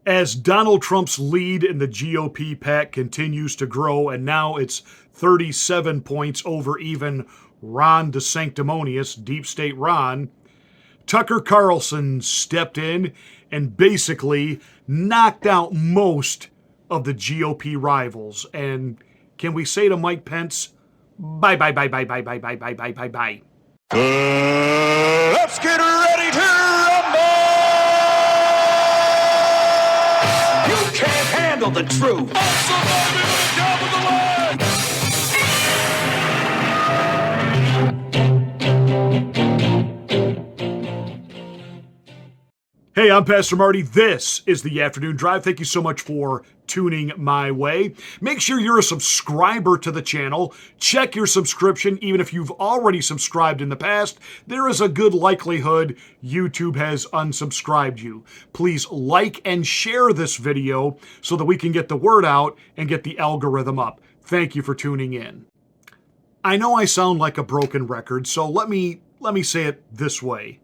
As Donald Trump's lead in the GOP pack continues to grow, and now it's 37 points over even Ron DeSanctimonious, Deep State Ron, Tucker Carlson stepped in and basically knocked out most of the GOP rivals. And can we say to Mike Pence, bye, bye, bye, bye, bye, bye, bye, bye, bye, bye, bye. Let's get ready to rumble! You can't handle the truth. Hey, I'm Pastor Marty. This is the Afternoon Drive. Thank you so much for tuning my way. Make sure you're a subscriber to the channel. Check your subscription. Even if you've already subscribed in the past, there is a good likelihood YouTube has unsubscribed you. Please like and share this video so that we can get the word out and get the algorithm up. Thank you for tuning in. I know I sound like a broken record, so let me say it this way.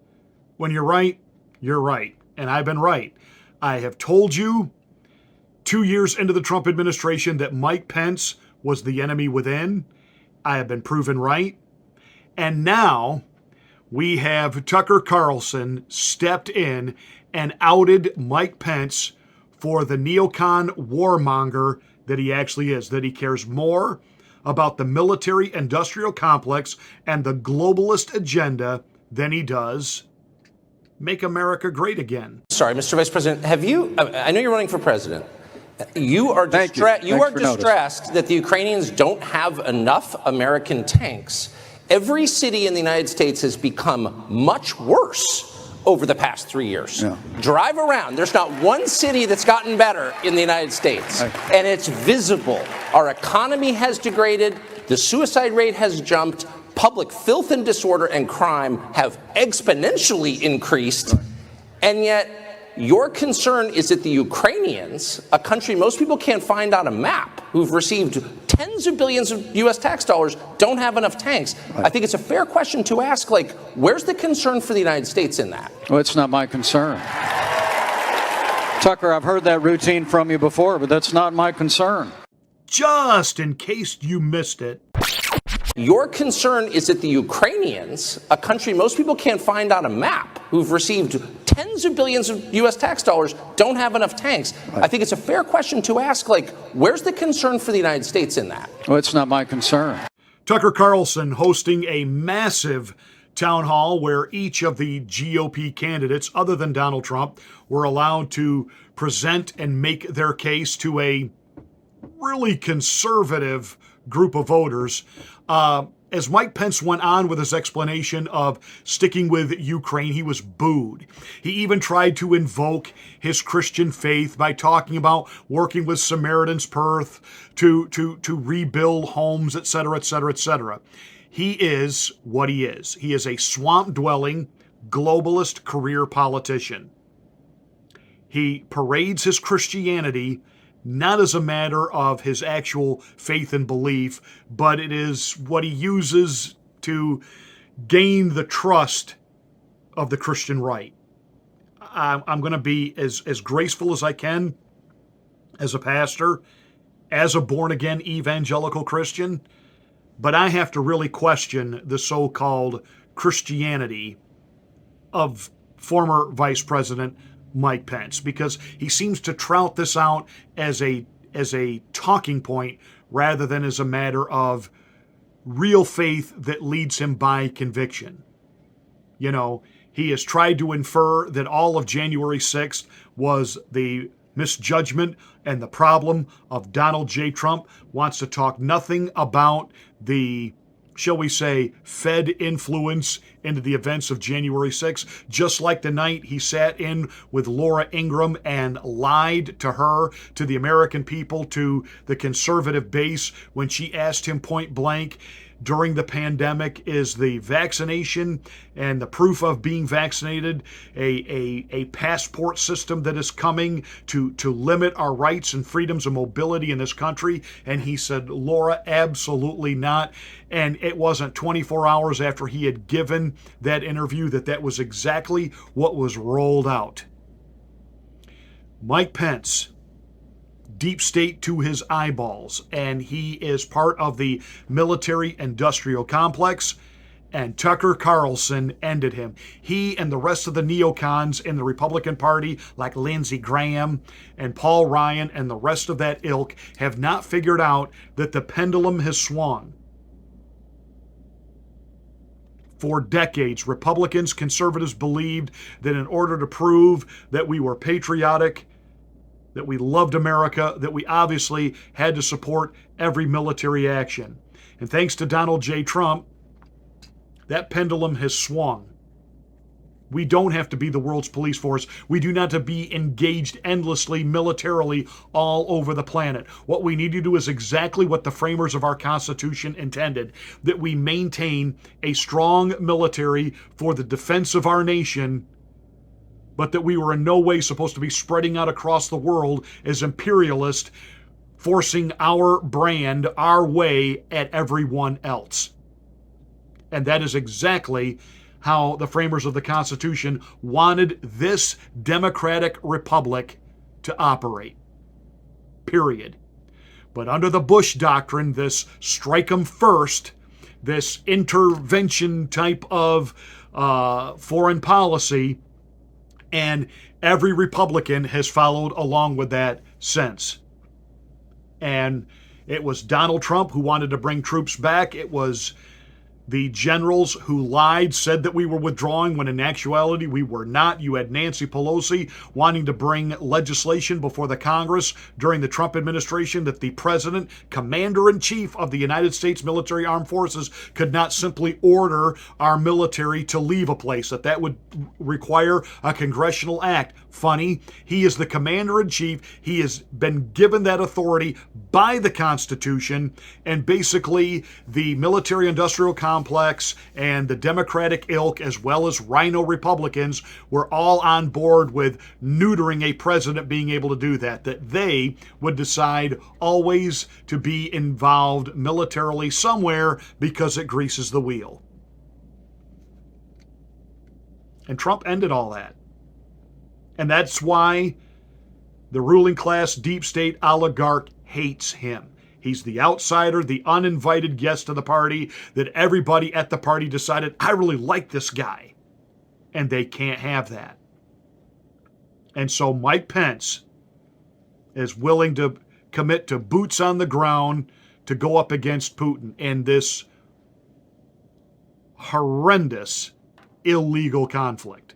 When you're right, you're right. And I've been right. I have told you 2 years into the Trump administration that Mike Pence was the enemy within. I have been proven right. And now we have Tucker Carlson stepped in and outed Mike Pence for the neocon warmonger that he actually is, that he cares more about the military-industrial complex and the globalist agenda than he does make America great again. Sorry, Mr. Vice President, have you, I know you're running for president. You are distressed that the Ukrainians don't have enough American tanks. Every city in the United States has become much worse over the past 3 years. Yeah. Drive around. There's not one city that's gotten better in the United States. And it's visible. Our economy has degraded. The suicide rate has jumped. Public filth and disorder and crime have exponentially increased, and yet your concern is that the Ukrainians, a country most people can't find on a map, who've received tens of billions of U.S. tax dollars, don't have enough tanks. I think it's a fair question to ask, like, where's the concern for the United States in that? Well, it's not my concern. Tucker, I've heard that routine from you before, but that's not my concern. Just in case you missed it. Your concern is that the Ukrainians, a country most people can't find on a map, who've received tens of billions of U.S. tax dollars, don't have enough tanks. I think it's a fair question to ask, like, where's the concern for the United States in that? Well, it's not my concern. Tucker Carlson hosting a massive town hall where each of the GOP candidates, other than Donald Trump, were allowed to present and make their case to a really conservative group of voters. As Mike Pence went on with his explanation of sticking with Ukraine, he was booed. He even tried to invoke his Christian faith by talking about working with Samaritan's Purse to rebuild homes, etc., etc., etc. He is what he is. He is a swamp-dwelling, globalist career politician. He parades his Christianity not as a matter of his actual faith and belief, but it is what he uses to gain the trust of the Christian right. I'm going to be as graceful as I can as a pastor, as a born-again evangelical Christian, but I have to really question the so-called Christianity of former Vice President Mike Pence, because he seems to trout this out as a talking point rather than as a matter of real faith that leads him by conviction. You know, he has tried to infer that all of January 6th was the misjudgment and the problem of Donald J. Trump, wants to talk nothing about the, shall we say, Fed influence into the events of January 6th, just like the night he sat in with Laura Ingraham and lied to her, to the American people, to the conservative base when she asked him point blank during the pandemic, is the vaccination and the proof of being vaccinated a passport system that is coming to limit our rights and freedoms of mobility in this country? And he said, Laura, absolutely not. And it wasn't 24 hours after he had given that interview that was exactly what was rolled out. Mike Pence, deep state to his eyeballs, and he is part of the military-industrial complex, and Tucker Carlson ended him. He and the rest of the neocons in the Republican Party, like Lindsey Graham and Paul Ryan and the rest of that ilk, have not figured out that the pendulum has swung. For decades, Republicans, conservatives believed that in order to prove that we were patriotic, that we loved America, that we obviously had to support every military action. And thanks to Donald J. Trump, that pendulum has swung. We don't have to be the world's police force. We do not have to be engaged endlessly militarily all over the planet. What we need to do is exactly what the framers of our Constitution intended, that we maintain a strong military for the defense of our nation, but that we were in no way supposed to be spreading out across the world as imperialists, forcing our brand, our way at everyone else. And that is exactly how the framers of the Constitution wanted this democratic republic to operate. Period. But under the Bush doctrine, this strike 'em first, this intervention type of foreign policy, and every Republican has followed along with that since. And it was Donald Trump who wanted to bring troops back. It was the generals who lied, said that we were withdrawing when in actuality we were not. You had Nancy Pelosi wanting to bring legislation before the Congress during the Trump administration that the president, commander-in-chief of the United States military armed forces, could not simply order our military to leave a place, that would require a congressional act. Funny, he is the commander-in-chief. He has been given that authority by the Constitution, and basically the military-industrial complex and the Democratic ilk, as well as rhino Republicans, were all on board with neutering a president being able to do that they would decide always to be involved militarily somewhere because it greases the wheel. And Trump ended all that. And that's why the ruling class, deep state oligarch hates him. He's the outsider, the uninvited guest of the party that everybody at the party decided, I really like this guy. And they can't have that. And so Mike Pence is willing to commit to boots on the ground to go up against Putin in this horrendous, illegal conflict.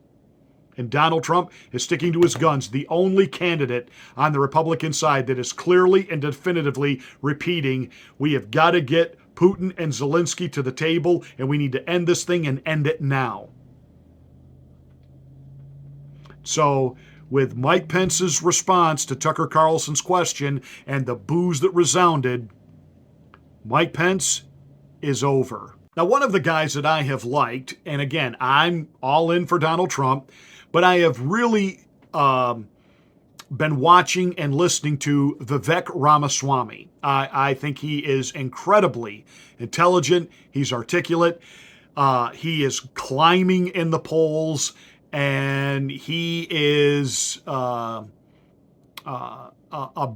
And Donald Trump is sticking to his guns, the only candidate on the Republican side that is clearly and definitively repeating, we have got to get Putin and Zelensky to the table, and we need to end this thing and end it now. So, with Mike Pence's response to Tucker Carlson's question and the boos that resounded, Mike Pence is over. Now, one of the guys that I have liked, and again, I'm all in for Donald Trump, but I have really been watching and listening to Vivek Ramaswamy. I think he is incredibly intelligent. He's articulate. He is climbing in the polls, and he is a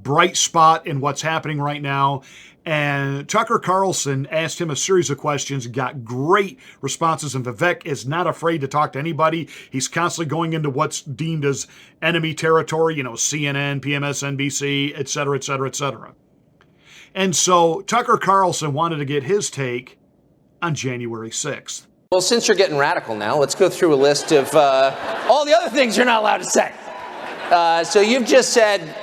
bright spot in what's happening right now. And Tucker Carlson asked him a series of questions, got great responses, and Vivek is not afraid to talk to anybody. He's constantly going into what's deemed as enemy territory, CNN, PMSNBC, et cetera, et cetera, et cetera. And so Tucker Carlson wanted to get his take on January 6th. Well, since you're getting radical now, let's go through a list of all the other things you're not allowed to say. So you've just said,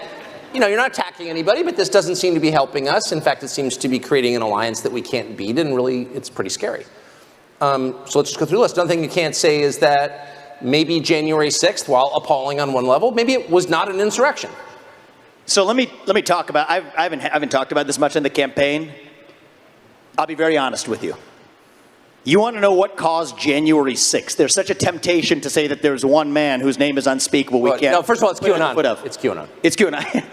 you're not attacking anybody, but this doesn't seem to be helping us. In fact, it seems to be creating an alliance that we can't beat, and really, it's pretty scary. So let's just go through the list. Another thing you can't say is that maybe January 6th, while appalling on one level, maybe it was not an insurrection. So let me talk about, I haven't talked about this much in the campaign. I'll be very honest with you. You want to know what caused January 6th? There's such a temptation to say that there's one man whose name is unspeakable. We can't. No, first of all, it's QAnon. It's QAnon. It's QAnon.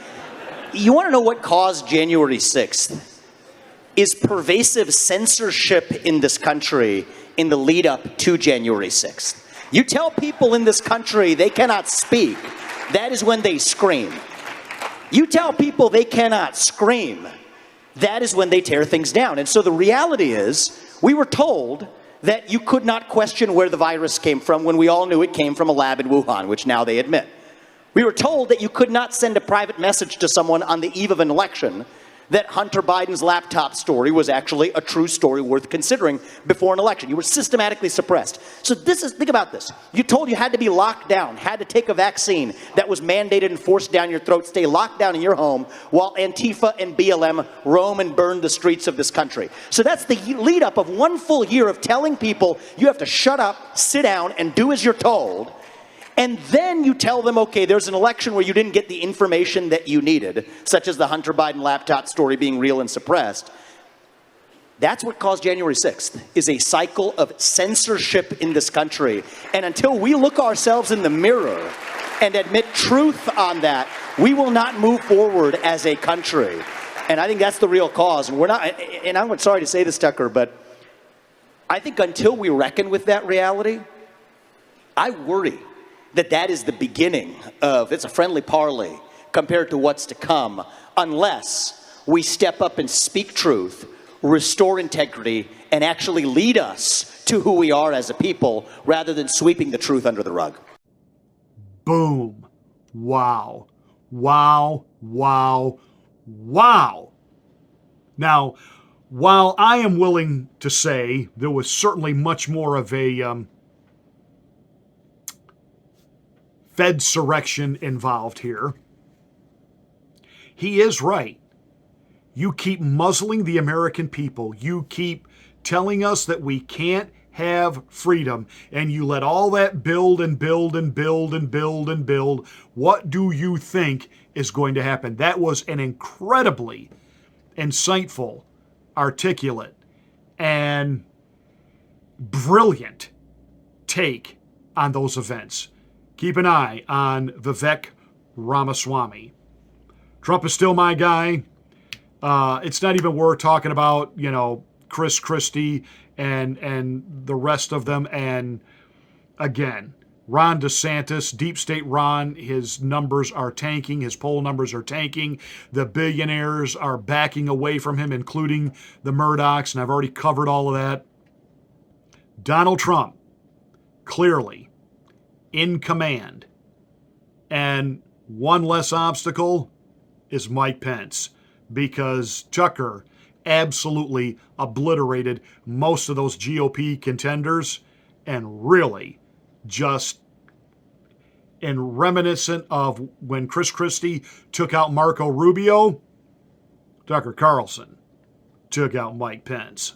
You want to know what caused January 6th? Is pervasive censorship in this country in the lead up to January 6th. You tell people in this country they cannot speak. that is when they scream. You tell people they cannot scream, that is when they tear things down. And so the reality is, we were told that you could not question where the virus came from when we all knew it came from a lab in Wuhan, which now they admit. We were told that you could not send a private message to someone on the eve of an election that Hunter Biden's laptop story was actually a true story worth considering before an election. You were systematically suppressed. So think about this. You told you had to be locked down, had to take a vaccine that was mandated and forced down your throat, stay locked down in your home while Antifa and BLM roam and burn the streets of this country. So that's the lead up of 1 full year of telling people you have to shut up, sit down, and do as you're told. And then you tell them, okay, there's an election where you didn't get the information that you needed, such as the Hunter Biden laptop story being real and suppressed. That's what caused January 6th, is a cycle of censorship in this country. And until we look ourselves in the mirror and admit truth on that, we will not move forward as a country. And I think that's the real cause. And we're not, and I'm sorry to say this, Tucker, but I think until we reckon with that reality, I worry that is the beginning of, it's a friendly parley compared to what's to come, unless we step up and speak truth, restore integrity, and actually lead us to who we are as a people, rather than sweeping the truth under the rug. Boom. Wow. Wow. Wow. Wow. Now, while I am willing to say there was certainly much more of a Fedsurrection involved here, he is right. You keep muzzling the American people. You keep telling us that we can't have freedom, and you let all that build and build and build and build and build. What do you think is going to happen? That was an incredibly insightful, articulate, and brilliant take on those events. Keep an eye on Vivek Ramaswamy. Trump is still my guy. It's not even worth talking about, Chris Christie and the rest of them. And again, Ron DeSantis, Deep State Ron, his numbers are tanking. His poll numbers are tanking. The billionaires are backing away from him, including the Murdochs, and I've already covered all of that. Donald Trump, clearly in command. And one less obstacle is Mike Pence, because Tucker absolutely obliterated most of those GOP contenders, and really just in reminiscent of when Chris Christie took out Marco Rubio, Tucker Carlson took out Mike Pence.